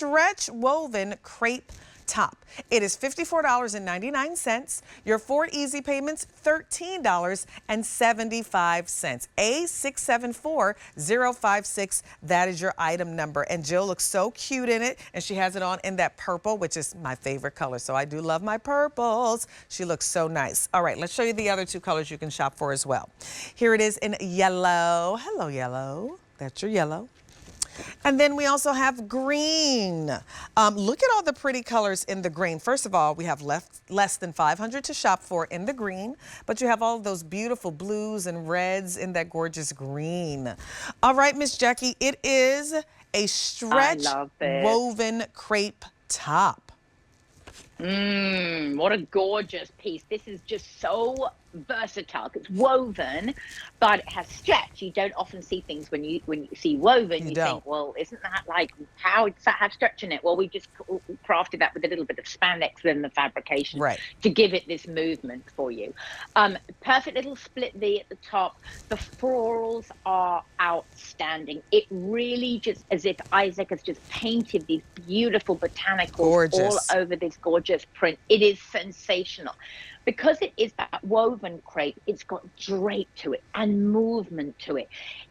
stretch woven crepe top. It is $54.99. Your 4 easy payments, $13.75. A674056. That is your item number. And Jill looks so cute in it, and she has it on in that purple, which is my favorite color. So I do love my purples. She looks so nice. All right, let's show you the other 2 colors you can shop for as well. Here it is in yellow. Hello, yellow. That's your yellow. And then we also have green. Look at all the pretty colors in the green. First of all, we have less than 500 to shop for in the green, but you have all of those beautiful blues and reds in that gorgeous green. All right, Miss Jackie, it is a stretch woven crepe top. What a gorgeous piece. This is just so versatile. It's woven, but it has stretch. You don't often see things when you see woven. You think, well, isn't that like, how does that have stretch in it? Well, we just crafted that with a little bit of spandex within the fabrication to give it this movement for you. Perfect little split V at the top. The florals are outstanding. It really just as if Isaac has just painted these beautiful botanicals all over this gorgeous print. It is sensational. Because it is that woven crepe, it's got drape to it and movement to it.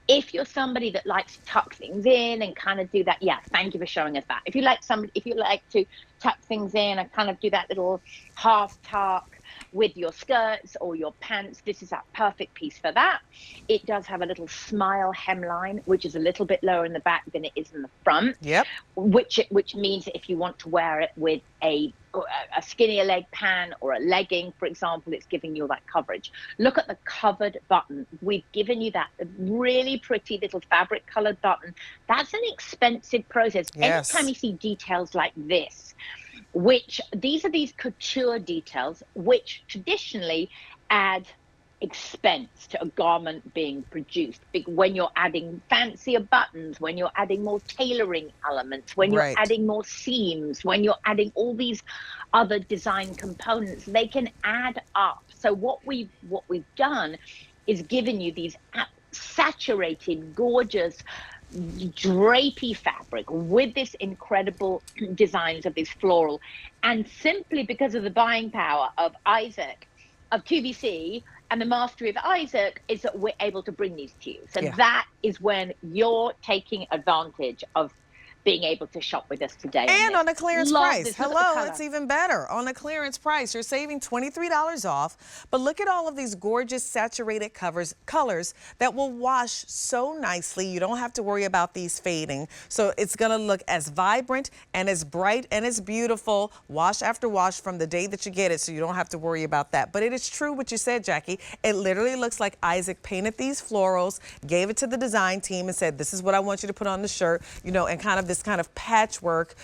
If you're somebody that likes to tuck things in and kind of do that, yeah, thank you for showing us that. If you like to tuck things in and kind of do that little half tuck with your skirts or your pants, this is that perfect piece for that. It does have a little smile hemline, which is a little bit lower in the back than it is in the front. Which means that if you want to wear it with a skinnier leg pant or a legging, for example, it's giving you that coverage. Look at the covered button. We've given you that really pretty little fabric colored button. That's an expensive process. Anytime you see details like this, these are these couture details, which traditionally add expense to a garment being produced. When you're adding fancier buttons, when you're adding more tailoring elements, when you're adding more seams, when you're adding all these other design components, they can add up. So what we've done is given you these saturated, gorgeous, drapey fabric with this incredible designs of this floral, and simply because of the buying power of Isaac, of QVC, and the mastery of Isaac, is that we're able to bring these to you. So that is when you're taking advantage of being able to shop with us today. And on a clearance price. Hello, it's even better. On a clearance price, you're saving $23 off. But look at all of these gorgeous saturated colors that will wash so nicely. You don't have to worry about these fading. So it's going to look as vibrant and as bright and as beautiful wash after wash from the day that you get it. So you don't have to worry about that. But it is true what you said, Jackie. It literally looks like Isaac painted these florals, gave it to the design team and said, this is what I want you to put on the shirt, you know, and kind of this kind of patchwork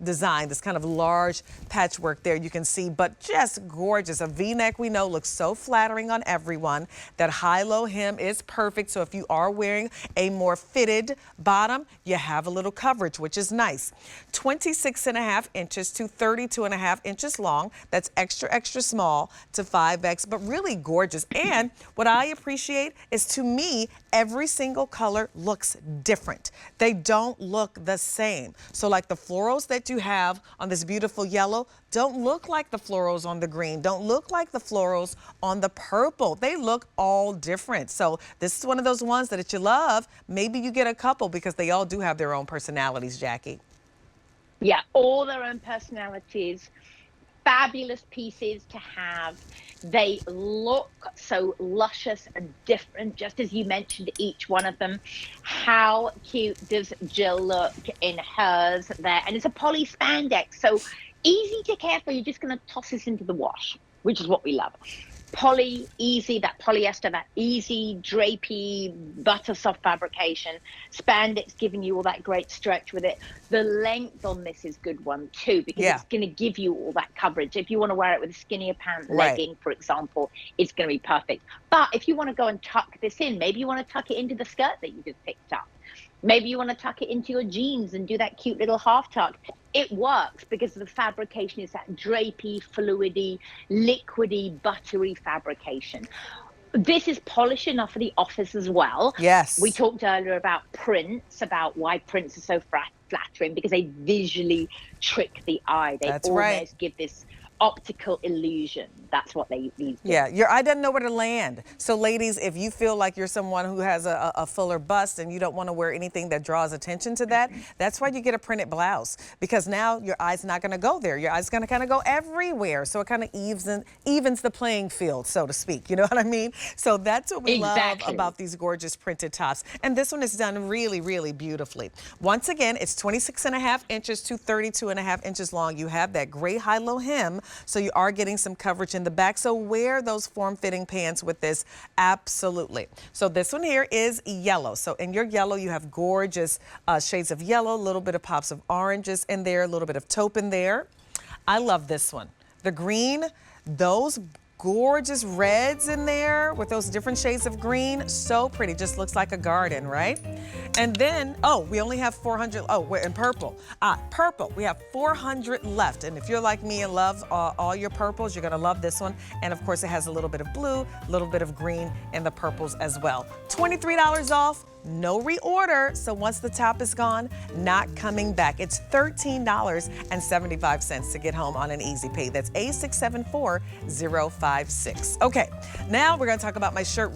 design, this kind of large patchwork there you can see, but just gorgeous. A V-neck we know looks so flattering on everyone. That high-low hem is perfect, so if you are wearing a more fitted bottom, you have a little coverage, which is nice. 26.5 inches to 32.5 inches long. That's extra, extra small to 5X, but really gorgeous. And what I appreciate is, to me, every single color looks different. They don't look the same. So like the florals that you have on this beautiful yellow don't look like the florals on the green, don't look like the florals on the purple. They look all different. So this is one of those ones that if you love, maybe you get a couple, because they all do have their own personalities, Jackie. Yeah, all their own personalities. Fabulous pieces to have. They look so luscious and different, just as you mentioned each one of them. How cute does Jill look in hers there? And it's a poly spandex, so easy to care for. You're just going to toss this into the wash, which is what we love. Poly, easy, that polyester, that easy, drapey, butter soft fabrication. Spandex giving you all that great stretch with it. The length on this is good one too, because it's going to give you all that coverage. If you want to wear it with a skinnier pant legging, for example, it's going to be perfect. But if you want to go and tuck this in, maybe you want to tuck it into the skirt that you just picked up. Maybe you want to tuck it into your jeans and do that cute little half tuck. It works because the fabrication is that drapey, fluidy, liquidy, buttery fabrication. This is polished enough for the office as well. Yes. We talked earlier about prints, about why prints are so flattering, because they visually trick the eye. They almost give this optical illusion. That's what they use. Yeah, your eye doesn't know where to land. So ladies, if you feel like you're someone who has a fuller bust and you don't want to wear anything that draws attention to that, that's why you get a printed blouse, because now your eye's not going to go there. Your eye's going to kind of go everywhere. So it kind of evens the playing field, so to speak. You know what I mean? So that's what we love about these gorgeous printed tops. And this one is done really, really beautifully. Once again, it's 26.5 inches to 32.5 inches long. You have that gray high-low hem, so you are getting some coverage in the back. So wear those form-fitting pants with this, absolutely. So this one here is yellow. So in your yellow, you have gorgeous shades of yellow, a little bit of pops of oranges in there, a little bit of taupe in there. I love this one. The green, those gorgeous reds in there with those different shades of green, so pretty, just looks like a garden, right? And then, oh, we only have 400, oh, we're in purple. Purple, we have 400 left. And if you're like me and love all your purples, you're gonna love this one. And of course, it has a little bit of blue, a little bit of green, and the purples as well. $23 off. No reorder, so once the top is gone, not coming back. It's $13.75 to get home on an easy pay. That's A674056. Okay, now we're gonna talk about my shirt